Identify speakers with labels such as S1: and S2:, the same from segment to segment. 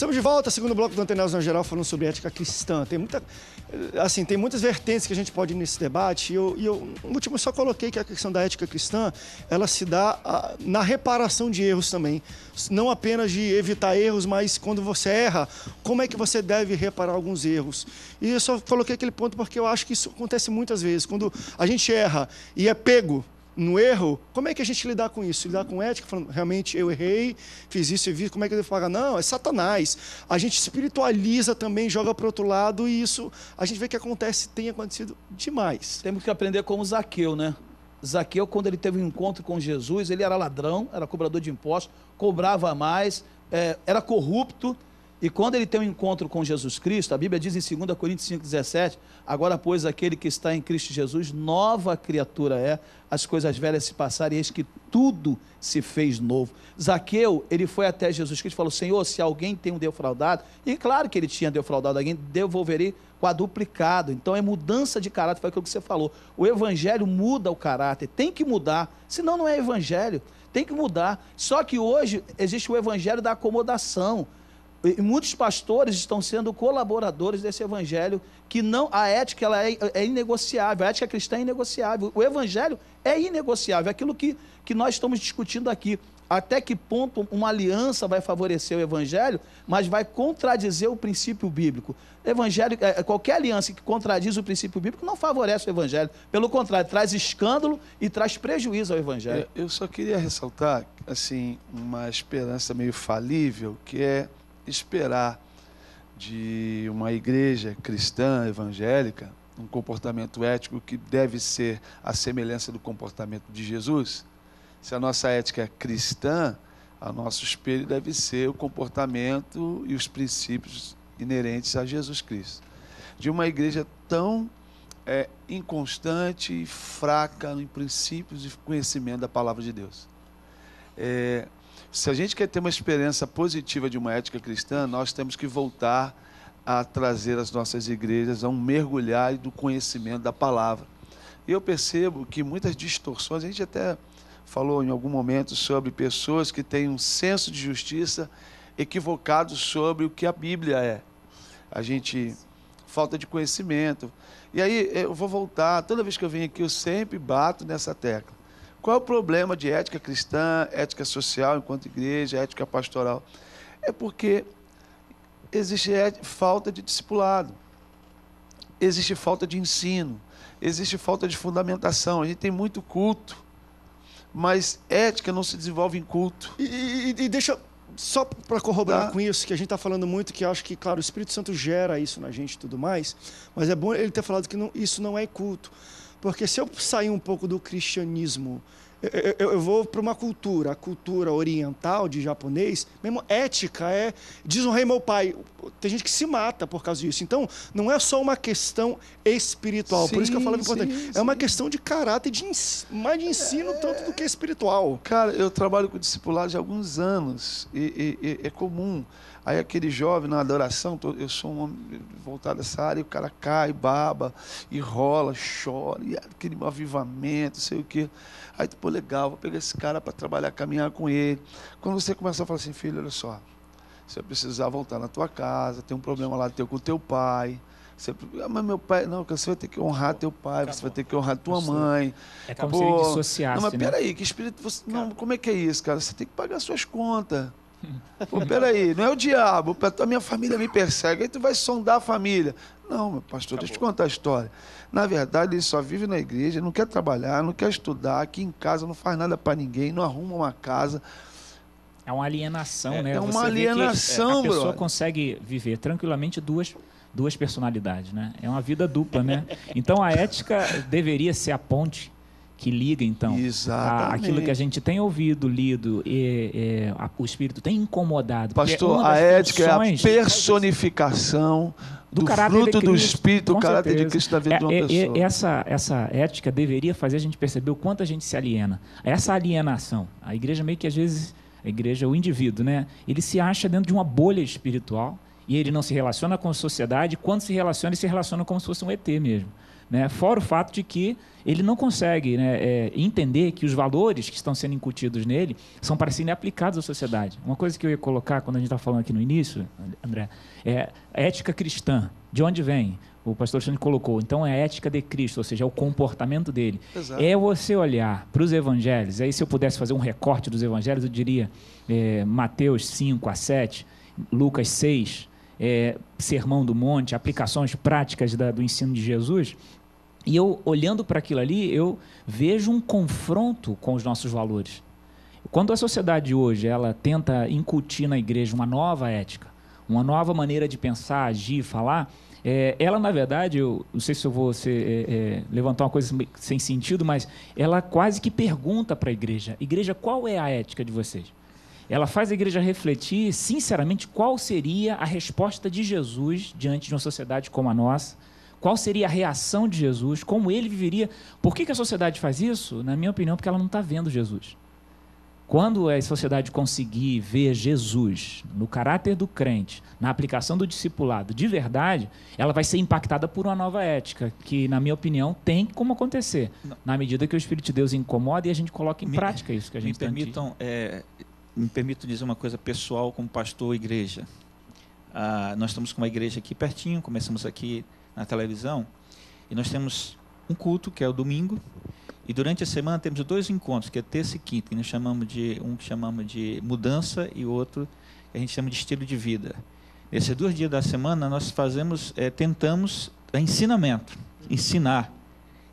S1: Estamos de volta, segundo bloco do Antenaus na geral, falando sobre ética cristã. Tem muitas vertentes que a gente pode ir nesse debate. No último, eu só coloquei que a questão da ética cristã, ela se dá na reparação de erros também. Não apenas de evitar erros, mas quando você erra, como é que você deve reparar alguns erros. E eu só coloquei aquele ponto porque eu acho que isso acontece muitas vezes. Quando a gente erra e é pego no erro, como é que a gente lidar com isso? Lidar com ética, falando, realmente eu errei, fiz isso e vi, como é que eu devo pagar? Não, é Satanás. A gente espiritualiza também, joga para o outro lado e isso a gente vê que tem acontecido demais.
S2: Temos que aprender como Zaqueu, né? Zaqueu, quando ele teve um encontro com Jesus, ele era ladrão, era cobrador de impostos, cobrava mais, era corrupto. E quando ele tem um encontro com Jesus Cristo, a Bíblia diz em 2 Coríntios 5,17, agora, pois, aquele que está em Cristo Jesus, nova criatura é, as coisas velhas se passaram e eis que tudo se fez novo. Zaqueu, ele foi até Jesus Cristo e falou, Senhor, se alguém tem um defraudado, e claro que ele tinha defraudado alguém, devolverei quadruplicado. Então é mudança de caráter, foi aquilo que você falou. O evangelho muda o caráter, tem que mudar, senão não é evangelho, tem que mudar. Só que hoje existe o evangelho da acomodação. E muitos pastores estão sendo colaboradores desse evangelho, que não, a ética ela é inegociável, a ética cristã é inegociável, o evangelho é inegociável, aquilo que nós estamos discutindo aqui, até que ponto uma aliança vai favorecer o evangelho, mas vai contradizer o princípio bíblico. Evangelho, qualquer aliança que contradiz o princípio bíblico não favorece o evangelho, pelo contrário, traz escândalo e traz prejuízo ao evangelho.
S3: Eu só queria ressaltar, assim, uma esperança meio falível, que é esperar de uma igreja cristã, evangélica, um comportamento ético que deve ser a semelhança do comportamento de Jesus. Se a nossa ética é cristã, o nosso espelho deve ser o comportamento e os princípios inerentes a Jesus Cristo. De uma igreja tão inconstante e fraca em princípios de conhecimento da palavra de Deus. Se a gente quer ter uma experiência positiva de uma ética cristã, nós temos que voltar a trazer as nossas igrejas a um mergulhar do conhecimento da palavra. E eu percebo que muitas distorções, a gente até falou em algum momento sobre pessoas que têm um senso de justiça equivocado sobre o que a Bíblia é. Falta de conhecimento. E aí eu vou voltar, toda vez que eu venho aqui eu sempre bato nessa tecla. Qual é o problema de ética cristã, ética social enquanto igreja, ética pastoral? É porque existe falta de discipulado, existe falta de ensino, existe falta de fundamentação. A gente tem muito culto, mas ética não se desenvolve em culto.
S1: E deixa, só para corroborar com isso, que a gente está falando muito, que eu acho que, claro, o Espírito Santo gera isso na gente e tudo mais, mas é bom ele ter falado que isso não é culto. Porque se eu sair um pouco do cristianismo, eu vou para uma cultura, a cultura oriental de japonês, mesmo ética desonrei meu pai. Tem gente que se mata por causa disso. Então, não é só uma questão espiritual, por isso que eu falava importante. É uma questão de caráter, mais de ensino tanto do que espiritual.
S3: Cara, eu trabalho com discipulado há alguns anos e é comum. Aí aquele jovem na adoração, eu sou um homem voltado a essa área, e o cara cai, baba, e rola, chora, e aquele avivamento, sei o quê. Aí, pô, legal, vou pegar esse cara para trabalhar, caminhar com ele. Quando você começa a falar assim, filho, olha só, você vai precisar voltar na tua casa, tem um problema lá com o teu pai. Mas meu pai, não, você vai ter que honrar teu pai, você vai ter que honrar tua mãe.
S4: É como se ele dissociasse,
S3: não, mas peraí, que espírito, não, como é que é isso, cara? Você tem que pagar suas contas. Pô, peraí, não é o diabo, a minha família me persegue, aí tu vai sondar a família. Não, meu pastor, deixa eu te contar a história. Na verdade, ele só vive na igreja, não quer trabalhar, não quer estudar, aqui em casa não faz nada para ninguém, não arruma uma casa.
S4: É uma alienação, né?
S3: É uma alienação,
S4: a pessoa
S3: brother.
S4: Consegue viver tranquilamente duas personalidades, né? É uma vida dupla, né? Então a ética deveria ser a ponte que liga, então, aquilo que a gente tem ouvido, lido, o Espírito tem incomodado.
S3: Pastor, a ética é a personificação do fruto do Espírito, do caráter de Cristo na vida de uma pessoa.
S4: Essa ética deveria fazer a gente perceber o quanto a gente se aliena. Essa alienação, a igreja meio que às vezes, o indivíduo, né? Ele se acha dentro de uma bolha espiritual e ele não se relaciona com a sociedade, quando se relaciona, ele se relaciona como se fosse um ET mesmo. né? Fora o fato de que ele não consegue, né, entender que os valores que estão sendo incutidos nele são para serem aplicados à sociedade. Uma coisa que eu ia colocar quando a gente está falando aqui no início, André, é a ética cristã. De onde vem? O pastor Alexandre colocou. Então, é a ética de Cristo, ou seja, é o comportamento dele.
S3: Exato.
S4: É você olhar para os evangelhos. Aí, se eu pudesse fazer um recorte dos evangelhos, eu diria Mateus 5 a 7, Lucas 6, Sermão do Monte, aplicações práticas do ensino de Jesus. E eu, olhando para aquilo ali, eu vejo um confronto com os nossos valores. Quando a sociedade hoje ela tenta incutir na igreja uma nova ética, uma nova maneira de pensar, agir, falar, ela, na verdade, eu não sei se eu vou levantar uma coisa sem sentido, mas ela quase que pergunta para a igreja: igreja, qual é a ética de vocês? Ela faz a igreja refletir, sinceramente, qual seria a resposta de Jesus diante de uma sociedade como a nossa, qual seria a reação de Jesus, como ele viveria. Por que a sociedade faz isso? Na minha opinião, porque ela não está vendo Jesus. Quando a sociedade conseguir ver Jesus no caráter do crente, na aplicação do discipulado de verdade, ela vai ser impactada por uma nova ética, que, na minha opinião, tem como acontecer, na medida que o Espírito de Deus incomoda e a gente coloca em prática isso que a gente
S5: Me permito dizer uma coisa pessoal como pastor e igreja. Nós estamos com uma igreja aqui pertinho, começamos aqui na televisão, e nós temos um culto, que é o domingo, e durante a semana temos 2 encontros, que é terça e quinta, que nós chamamos de mudança e outro que a gente chama de estilo de vida. Nesses 2 dias da semana nós tentamos ensinar.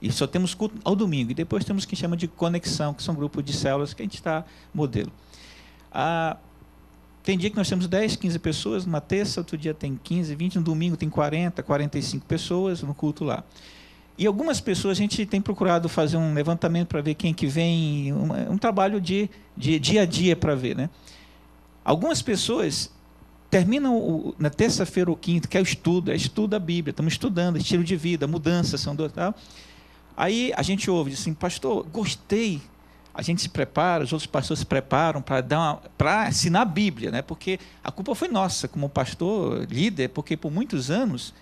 S5: E só temos culto ao domingo. E depois temos o que chama de conexão, que são grupos de células que a gente está modelo. Tem dia que nós temos 10, 15 pessoas, numa terça, outro dia tem 15, 20, no domingo tem 40, 45 pessoas no culto lá. E algumas pessoas, a gente tem procurado fazer um levantamento para ver quem que vem, um trabalho de dia a dia para ver, né? Algumas pessoas terminam na terça-feira ou quinta, que é o estudo da Bíblia, estamos estudando, estilo de vida, mudança, tal. Aí a gente ouve, diz assim: pastor, gostei. A gente se prepara, os outros pastores se preparam para ensinar a Bíblia, né? Porque a culpa foi nossa, como pastor, líder, porque por muitos anos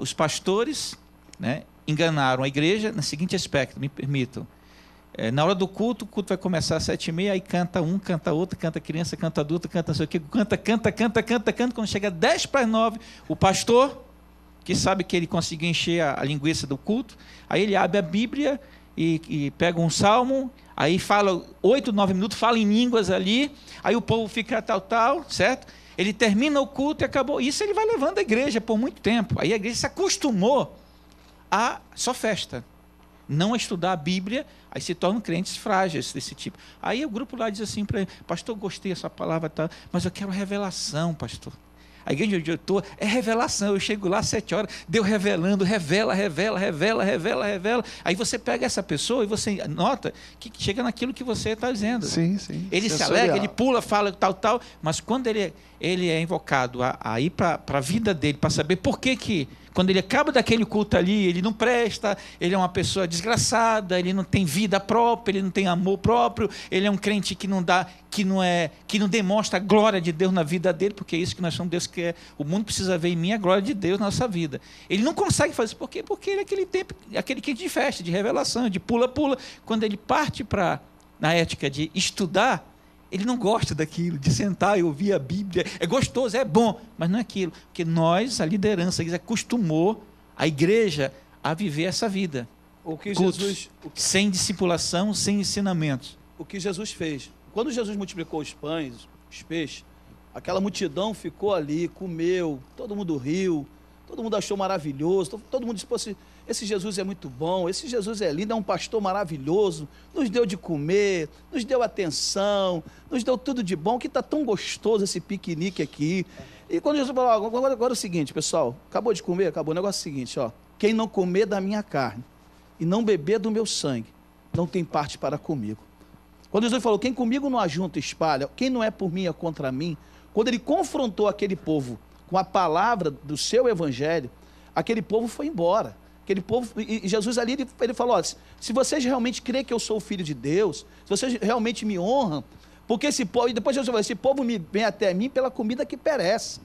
S5: os pastores, né, enganaram a igreja no seguinte aspecto, me permitam. Na hora do culto, o culto vai começar às 7h30, aí canta um, canta outro, canta criança, canta adulto, canta não sei o quê, canta, quando chega 10:50, o pastor, que sabe que ele conseguiu encher a linguiça do culto, aí ele abre a Bíblia e pega um salmo, aí fala 8, 9 minutos, fala em línguas ali, aí o povo fica tal, certo? Ele termina o culto e acabou. Isso ele vai levando a igreja por muito tempo. Aí a igreja se acostumou a só festa, não a estudar a Bíblia, aí se tornam crentes frágeis desse tipo. Aí o grupo lá diz assim para ele: pastor, gostei dessa palavra, mas eu quero revelação, pastor. A igreja onde eu estou é revelação. Eu chego lá às 7 horas, Deus revelando, revela. Aí você pega essa pessoa e você nota que chega naquilo que você está dizendo.
S3: Sim.
S5: Ele se alegra, ele pula, fala tal, mas quando ele é invocado a ir para a vida dele, para saber por que quando ele acaba daquele culto ali, ele não presta, ele é uma pessoa desgraçada, ele não tem vida própria, ele não tem amor próprio, ele é um crente que não demonstra a glória de Deus na vida dele, porque é isso que nós somos, Deus quer. O mundo precisa ver em mim a glória de Deus na nossa vida. Ele não consegue fazer isso, por quê? Porque ele é aquele crente de festa, de revelação, de pula. Quando ele parte na ética de estudar, ele não gosta daquilo, de sentar e ouvir a Bíblia. É gostoso, é bom, mas não é aquilo. Porque nós, a liderança, acostumou a igreja a viver essa vida. Sem discipulação, sem ensinamentos.
S2: O que Jesus fez. Quando Jesus multiplicou os pães, os peixes, aquela multidão ficou ali, comeu, todo mundo riu, todo mundo achou maravilhoso, todo mundo disse: pô, esse Jesus é muito bom, esse Jesus é lindo, é um pastor maravilhoso, nos deu de comer, nos deu atenção, nos deu tudo de bom, que está tão gostoso esse piquenique aqui. E quando Jesus falou: agora é o seguinte, pessoal, acabou de comer? Acabou. O negócio é o seguinte, quem não comer da minha carne e não beber do meu sangue, não tem parte para comigo. Quando Jesus falou: quem comigo não ajunta, espalha, quem não é por mim é contra mim, quando ele confrontou aquele povo com a palavra do seu evangelho, aquele povo foi embora. Aquele povo, e Jesus ali, ele falou: se vocês realmente creem que eu sou o Filho de Deus, se vocês realmente me honram, porque esse povo, e depois Jesus falou: esse povo vem até mim pela comida que perece.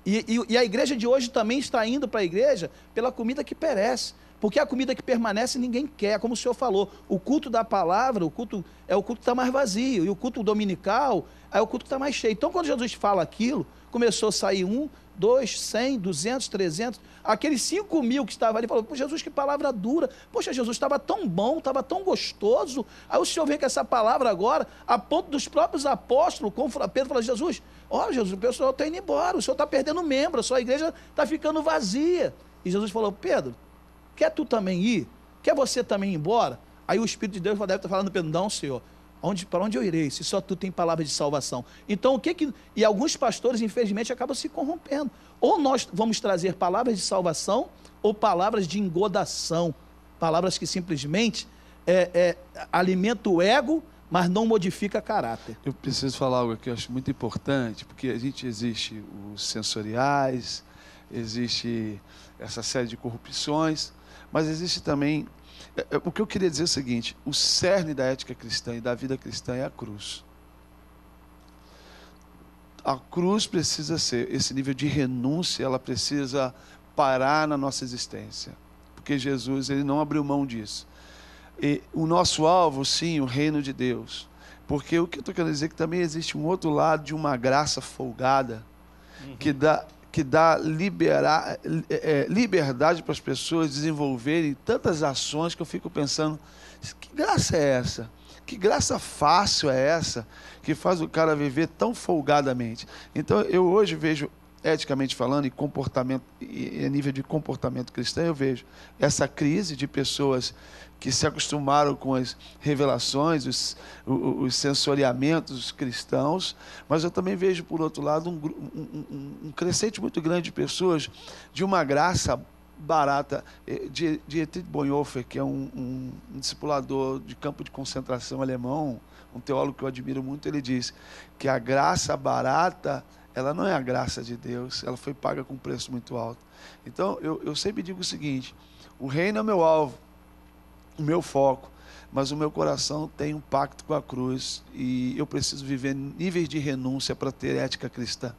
S2: E a igreja de hoje também está indo para a igreja pela comida que perece. Porque a comida que permanece ninguém quer, como o senhor falou. O culto da palavra, o culto que está mais vazio. E o culto dominical é o culto que está mais cheio. Então, quando Jesus fala aquilo, começou a sair 1, 2, 100, 200, 300. Aqueles 5.000 que estavam ali, falou, pô, Jesus, que palavra dura. Poxa, Jesus, estava tão bom, estava tão gostoso. Aí o senhor vem com essa palavra agora, a ponto dos próprios apóstolos, como Pedro fala, Jesus, Jesus, o pessoal está indo embora, o senhor está perdendo membro, a sua igreja está ficando vazia. E Jesus falou, Pedro, quer tu também ir? Quer você também ir embora? Aí o Espírito de Deus deve estar falando, Pedro, não, Senhor, para onde eu irei, se só tu tem palavra de salvação? Então, e alguns pastores, infelizmente, acabam se corrompendo. Ou nós vamos trazer palavras de salvação, ou palavras de engodação, palavras que simplesmente alimentam o ego, mas não modifica caráter.
S3: Eu preciso falar algo aqui, eu acho muito importante, porque existe os sensoriais, existe essa série de corrupções, mas existe também, o que eu queria dizer é o seguinte, o cerne da ética cristã e da vida cristã é a cruz. A cruz precisa ser, esse nível de renúncia, ela precisa parar na nossa existência, porque Jesus, ele não abriu mão disso. E o nosso alvo, sim, o reino de Deus, porque o que eu estou querendo dizer é que também existe um outro lado de uma graça folgada, que dá liberdade para as pessoas desenvolverem tantas ações que eu fico pensando, que graça é essa? Que graça fácil é essa que faz o cara viver tão folgadamente? Então eu hoje vejo, eticamente falando, e a nível de comportamento cristão, eu vejo essa crise de pessoas que se acostumaram com as revelações, os sensoriamentos cristãos, mas eu também vejo, por outro lado, um crescente muito grande de pessoas de uma graça barata. Dietrich Bonhoeffer, que é um discipulador de campo de concentração alemão, um teólogo que eu admiro muito, ele diz que a graça barata, ela não é a graça de Deus, ela foi paga com um preço muito alto. Então, eu sempre digo o seguinte, o reino é o meu alvo, o meu foco, mas o meu coração tem um pacto com a cruz e eu preciso viver níveis de renúncia para ter ética cristã.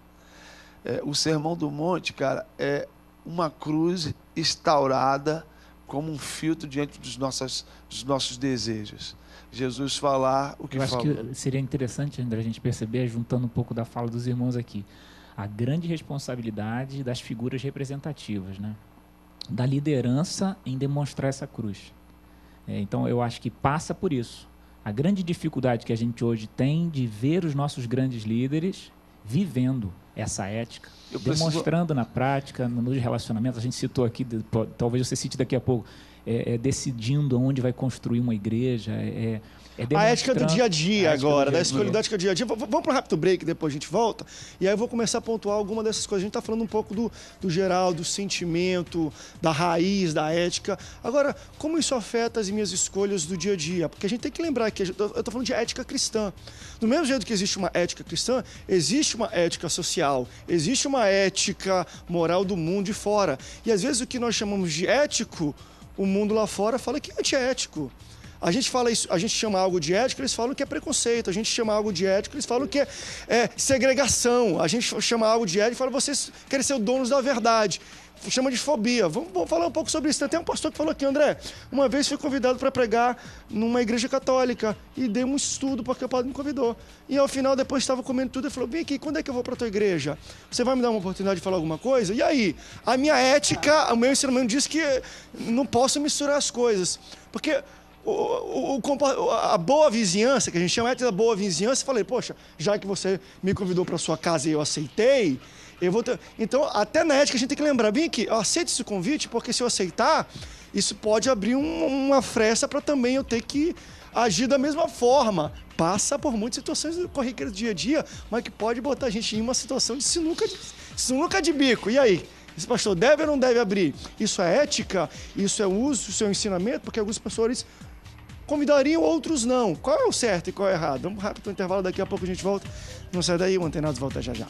S3: O Sermão do Monte, cara, é uma cruz instaurada como um filtro diante dos nossos desejos. Jesus falar o que falou.
S4: Eu acho que seria interessante, André, a gente perceber, juntando um pouco da fala dos irmãos aqui, a grande responsabilidade das figuras representativas, né? Da liderança em demonstrar essa cruz. Então, eu acho que passa por isso. A grande dificuldade que a gente hoje tem de ver os nossos grandes líderes vivendo essa ética, demonstrando na prática, nos relacionamentos. A gente citou aqui, talvez você cite daqui a pouco, decidindo onde vai construir uma igreja,
S1: a ética do dia a dia agora, da escolha da ética do dia a dia. Vamos para um rápido break, depois a gente volta. E aí eu vou começar a pontuar alguma dessas coisas. A gente está falando um pouco do geral, do sentimento, da raiz, da ética. Agora, como isso afeta as minhas escolhas do dia a dia? Porque a gente tem que lembrar que eu estou falando de ética cristã. Do mesmo jeito que existe uma ética cristã, existe uma ética social, existe uma ética moral do mundo de fora. E às vezes o que nós chamamos de ético, o mundo lá fora fala que é antiético. A gente fala isso, a gente chama algo de ético, eles falam que é preconceito. A gente chama algo de ético, eles falam que é segregação. A gente chama algo de ético e fala vocês querem ser donos da verdade. Chama de fobia. Vamos falar um pouco sobre isso. Tem até um pastor que falou aqui, André, uma vez fui convidado para pregar numa igreja católica e dei um estudo porque o padre me convidou. E ao final, depois estava comendo tudo e falou, vem aqui, quando é que eu vou para a tua igreja? Você vai me dar uma oportunidade de falar alguma coisa? E aí? A minha ética, o meu ensinamento diz que não posso misturar as coisas. Porque a boa vizinhança, que a gente chama a boa vizinhança, eu falei, poxa, já que você me convidou para sua casa e eu aceitei, eu vou ter... Então, até na ética a gente tem que lembrar, bem que eu aceito esse convite, porque se eu aceitar, isso pode abrir uma fresta para também eu ter que agir da mesma forma. Passa por muitas situações corriqueiras do dia a dia, mas que pode botar a gente em uma situação de sinuca de bico. E aí? Esse pastor deve ou não deve abrir? Isso é ética? Isso é uso? Isso é um ensinamento? Porque alguns pastores convidariam, outros não. Qual é o certo e qual é o errado? Vamos rápido para o intervalo, daqui a pouco a gente volta. Não sai daí, o Antenados volta já já.